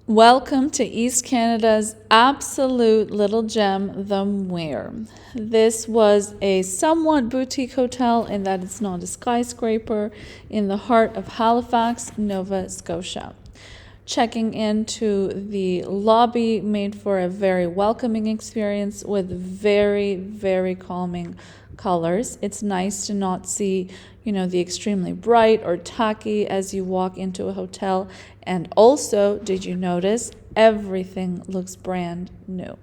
Welcome to East Canada's absolute little gem, the Muir. This was a somewhat boutique hotel in that it's not a skyscraper in the heart of Halifax, Nova Scotia. Checking into the lobby made for a very welcoming experience with very, very calming colors. It's nice to not see, the extremely bright or tacky as you walk into a hotel. And also, did you notice everything looks brand new?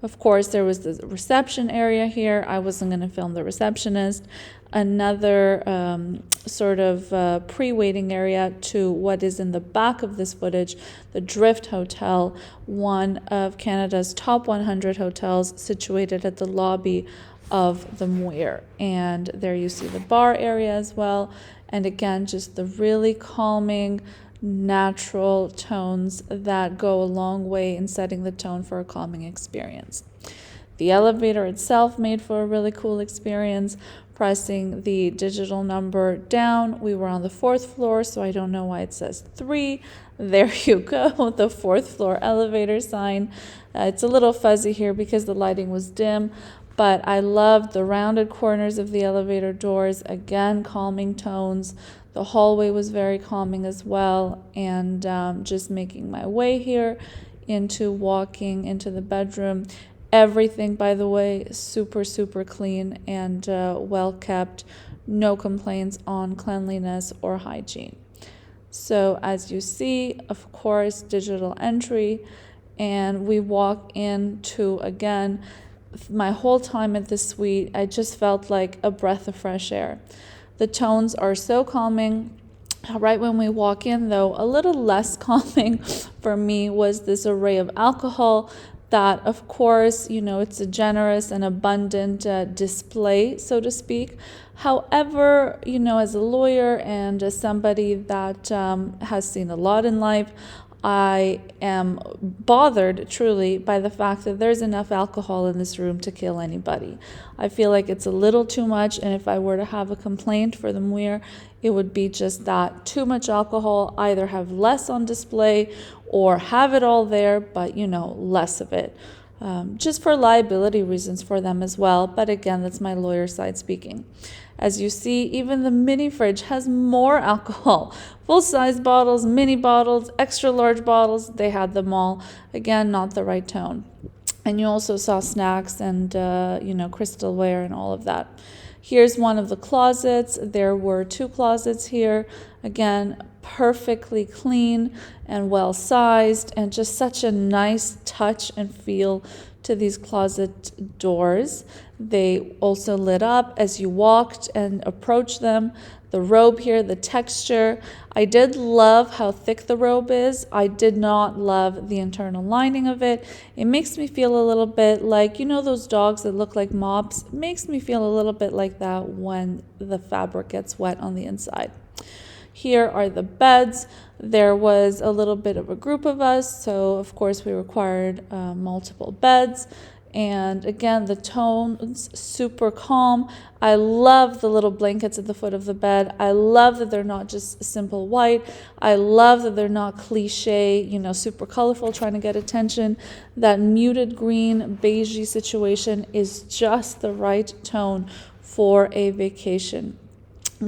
Of course, there was the reception area here. I wasn't going to film the receptionist. Another sort of pre-waiting area to what is in the back of this footage, the Drift Hotel, one of Canada's top 100 hotels situated at the lobby of the Muir. And there you see the bar area as well. And again, just the really calming, natural tones that go a long way in setting the tone for a calming experience. The elevator itself made for a really cool experience. Pressing the digital number down, we were on the 4th floor, so I don't know why it says 3. There you go, the 4th floor elevator sign. It's a little fuzzy here because the lighting was dim, but I loved the rounded corners of the elevator doors. Again, calming tones. The hallway was very calming as well, and just making my way here into walking into the bedroom. Everything, by the way, super, super clean and well kept. No complaints on cleanliness or hygiene. So as you see, of course, digital entry, and we walk into, again, my whole time at this suite, I just felt like a breath of fresh air. The tones are so calming. Right when we walk in, though, a little less calming for me was this array of alcohol that, of course, it's a generous and abundant display, so to speak. However, as a lawyer and as somebody that has seen a lot in life, I am bothered truly by the fact that there's enough alcohol in this room to kill anybody. I feel like it's a little too much, and if I were to have a complaint for the Muir, it would be just that too much alcohol, either have less on display or have it all there, but less of it. Just for liability reasons for them as well. But again, that's my lawyer side speaking. As you see, even the mini fridge has more alcohol. Full-size bottles, mini bottles, extra large bottles, they had them all. Again, not the right tone. And you also saw snacks and, crystalware and all of that. Here's one of the closets. There were 2 closets here. Again, perfectly clean and well-sized, and just such a nice touch and feel to these closet doors. They also lit up as you walked and approached them. The robe here, the texture. I did love how thick the robe is. I did not love the internal lining of it. It makes me feel a little bit like, those dogs that look like mops? It makes me feel a little bit like that when the fabric gets wet on the inside. Here are the beds. There was a little bit of a group of us, so of course we required multiple beds. And again, the tone's super calm. I love the little blankets at the foot of the bed. I love that they're not just simple white. I love that they're not cliche, super colorful, trying to get attention. That muted green, beigey situation is just the right tone for a vacation.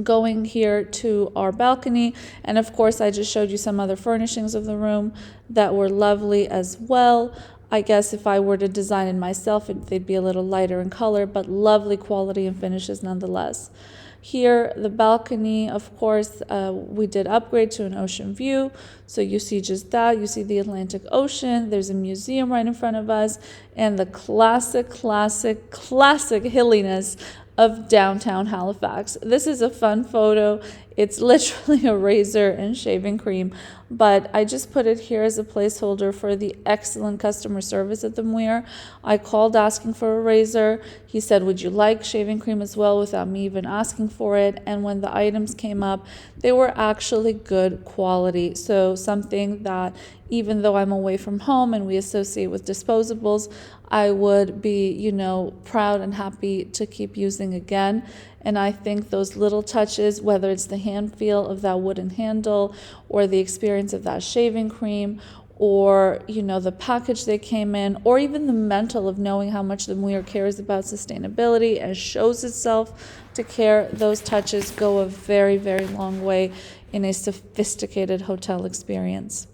Going here to our balcony, and of course I just showed you some other furnishings of the room that were lovely as well. I guess if I were to design it myself, they'd be a little lighter in color, but lovely quality and finishes nonetheless. Here, the balcony, of course, we did upgrade to an ocean view. So you see just that. You see the Atlantic Ocean. There's a museum right in front of us. And the classic hilliness of downtown Halifax. This is a fun photo. It's literally a razor and shaving cream, but I just put it here as a placeholder for the excellent customer service at the Muir. I called asking for a razor. He said, would you like shaving cream as well, without me even asking for it. And when the items came up, they were actually good quality. So something that, even though I'm away from home and we associate with disposables, I would be, proud and happy to keep using again. And I think those little touches, whether it's the hand feel of that wooden handle or the experience of that shaving cream or, the package they came in, or even the mental of knowing how much the Muir cares about sustainability and shows itself to care, those touches go a very, very long way in a sophisticated hotel experience.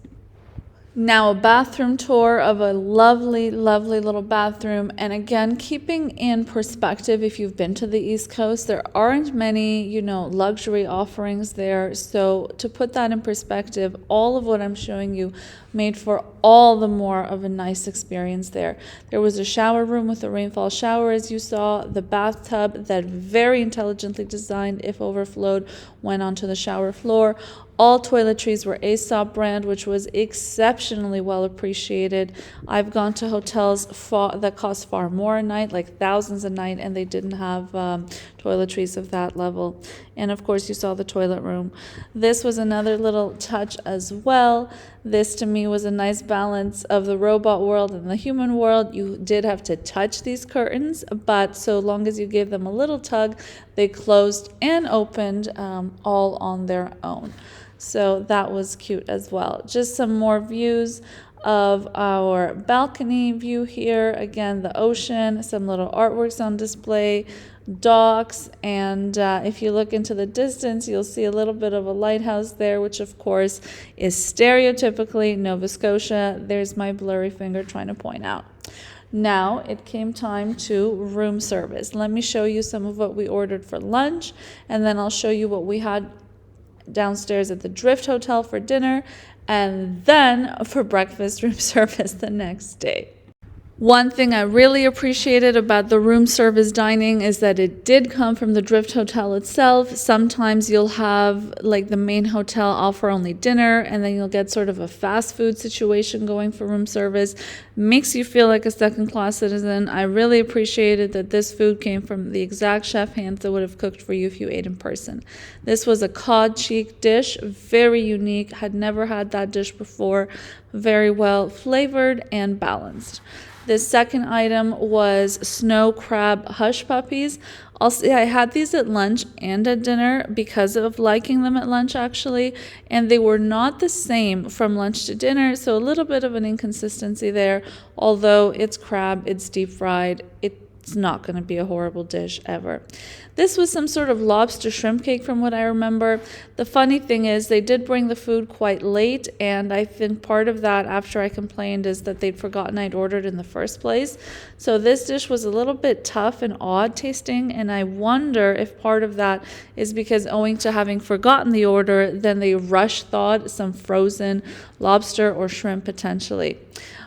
Now a bathroom tour of a lovely, lovely little bathroom. And again, keeping in perspective, if you've been to the East Coast, there aren't many, luxury offerings there. So to put that in perspective, all of what I'm showing you made for all the more of a nice experience there. There was a shower room with a rainfall shower, as you saw. The bathtub that very intelligently designed, if overflowed, went onto the shower floor. All toiletries were Aesop brand, which was exceptionally well appreciated. I've gone to hotels that cost far more a night, like thousands a night, and they didn't have toiletries of that level. And of course, you saw the toilet room. This was another little touch as well. This to me was a nice balance of the robot world and the human world. You did have to touch these curtains, but so long as you gave them a little tug, they closed and opened all on their own. So that was cute as well. Just some more views of our balcony view here. Again, the ocean, some little artworks on display, docks, and if you look into the distance, you'll see a little bit of a lighthouse there, which of course is stereotypically Nova Scotia. There's my blurry finger trying to point out. Now it came time to room service. Let me show you some of what we ordered for lunch, and then I'll show you what we had downstairs at the Drift Hotel for dinner, and then for breakfast room service the next day. One thing I really appreciated about the room service dining is that it did come from the Drift Hotel itself. Sometimes you'll have like the main hotel offer only dinner, and then you'll get sort of a fast food situation going for room service. Makes you feel like a second-class citizen. I really appreciated that this food came from the exact chef hands that would have cooked for you if you ate in person. This was a cod cheek dish, very unique. Had never had that dish before. Very well flavored and balanced. The second item was snow crab hush puppies. I'll say I had these at lunch and at dinner because of liking them at lunch actually, and they were not the same from lunch to dinner, so a little bit of an inconsistency there. Although it's crab, it's deep fried, it's not going to be a horrible dish ever. This was some sort of lobster shrimp cake from what I remember. The funny thing is they did bring the food quite late, and I think part of that, after I complained, is that they'd forgotten I'd ordered in the first place. So this dish was a little bit tough and odd tasting, and I wonder if part of that is because owing to having forgotten the order, then they rush thawed some frozen lobster or shrimp potentially.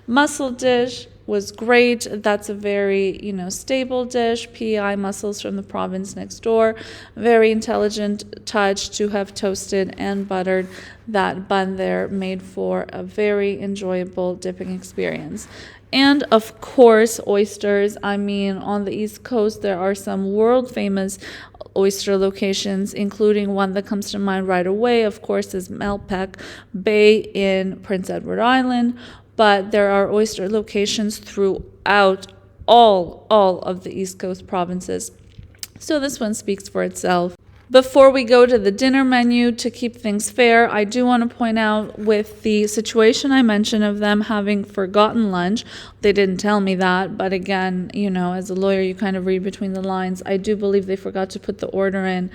Mussel dish was great. That's a very, stable dish. PEI mussels from the province next door. Very intelligent touch to have toasted and buttered that bun there, made for a very enjoyable dipping experience. And of course, oysters. I mean, on the East Coast, there are some world famous oyster locations, including one that comes to mind right away, of course, is Malpeque Bay in Prince Edward Island. But there are oyster locations throughout all of the East Coast provinces. So this one speaks for itself. Before we go to the dinner menu, to keep things fair, I do want to point out with the situation I mentioned of them having forgotten lunch, they didn't tell me that, but again, as a lawyer, you kind of read between the lines. I do believe they forgot to put the order in.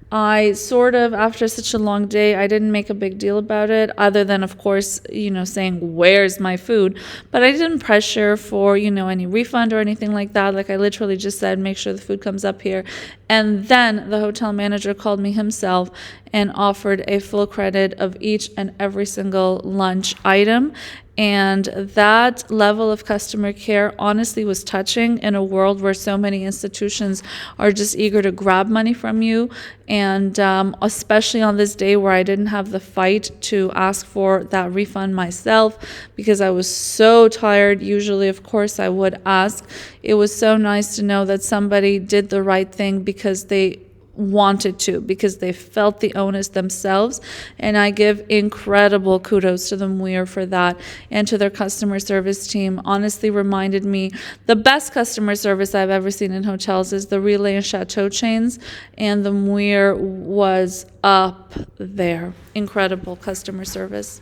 I sort of, after such a long day, I didn't make a big deal about it, other than, of course, saying, where's my food? But I didn't pressure for, any refund or anything like that. Like, I literally just said, make sure the food comes up here. And then the hotel manager called me himself and offered a full credit of each and every single lunch item. And that level of customer care honestly was touching in a world where so many institutions are just eager to grab money from you. And especially on this day where I didn't have the fight to ask for that refund myself because I was so tired. Usually, of course, I would ask. It was so nice to know that somebody did the right thing because they wanted to, because they felt the onus themselves, and I give incredible kudos to the Muir for that, and to their customer service team. Honestly reminded me, the best customer service I've ever seen in hotels is the Relay and Chateau chains, and the Muir was up there. Incredible customer service.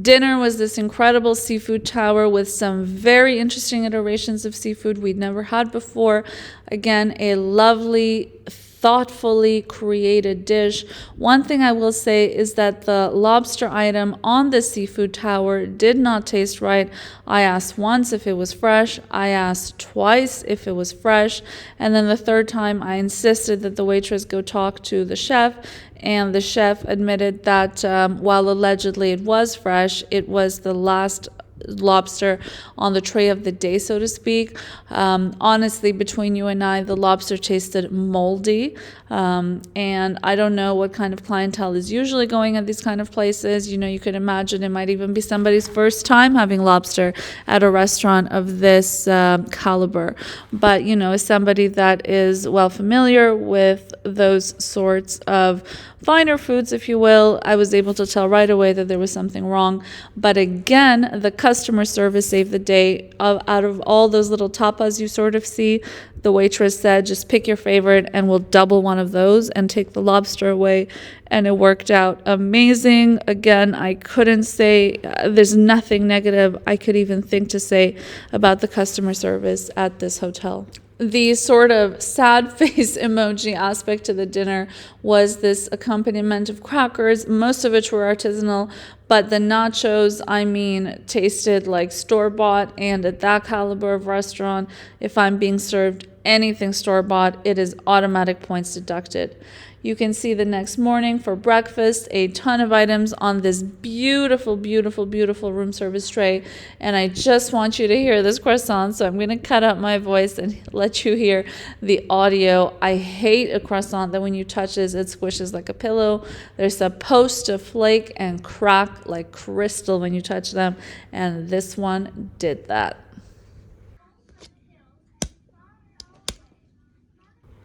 Dinner was this incredible seafood tower with some very interesting iterations of seafood we'd never had before. Again, a lovely, thoughtfully created dish. One thing I will say is that the lobster item on the seafood tower did not taste right. I asked once if it was fresh. I asked twice if it was fresh. And then the third time I insisted that the waitress go talk to the chef. And the chef admitted that while allegedly it was fresh, it was the last lobster on the tray of the day, so to speak. Honestly, between you and I, the lobster tasted moldy. And I don't know what kind of clientele is usually going at these kind of places. You know, you could imagine it might even be somebody's first time having lobster at a restaurant of this caliber. But, you know, as somebody that is well familiar with those sorts of finer foods, if you will, I was able to tell right away that there was something wrong. But again, the customer service saved the day. Out of all those little tapas you sort of see, the waitress said, just pick your favorite and we'll double one of those and take the lobster away. And it worked out amazing. Again, I couldn't say, there's nothing negative I could even think to say about the customer service at this hotel. The sort of sad face emoji aspect to the dinner was this accompaniment of crackers, most of which were artisanal, but the nachos, I mean, tasted like store-bought, and at that caliber of restaurant, if I'm being served anything store-bought, it is automatic points deducted. You can see the next morning for breakfast, a ton of items on this beautiful, beautiful, beautiful room service tray. And I just want you to hear this croissant, so I'm going to cut out my voice and let you hear the audio. I hate a croissant that when you touch it squishes like a pillow. They're supposed to flake and crack like crystal when you touch them, and this one did that.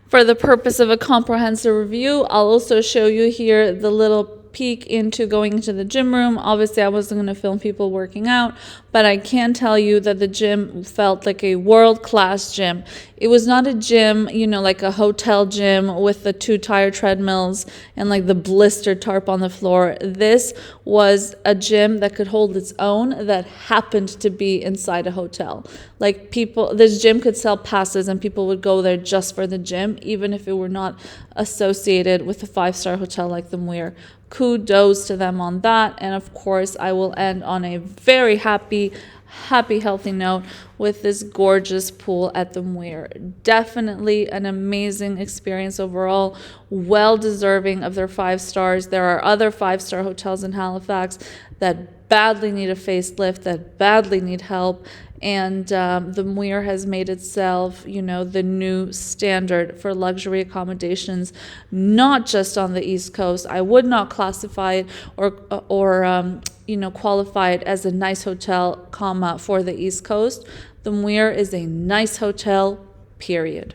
For the purpose of a comprehensive review, I'll also show you here the little peek into going into the gym room. Obviously, I wasn't going to film people working out, but I can tell you that the gym felt like a world-class gym. It was not a gym, you know, like a hotel gym with the 2 tire treadmills and like the blistered tarp on the floor. This was a gym that could hold its own, that happened to be inside a hotel. Like this gym could sell passes and people would go there just for the gym, even if it were not associated with a 5-star hotel like the Muir. Kudos to them on that. And of course, I will end on a very happy, healthy note with this gorgeous pool at the Muir. Definitely an amazing experience overall, well deserving of their 5 stars. There are other 5-star hotels in Halifax that badly need a facelift, that badly need help. And the Muir has made itself, you know, the new standard for luxury accommodations, not just on the East Coast. I would not classify it or qualify it as a nice hotel, for the East Coast. The Muir is a nice hotel, period.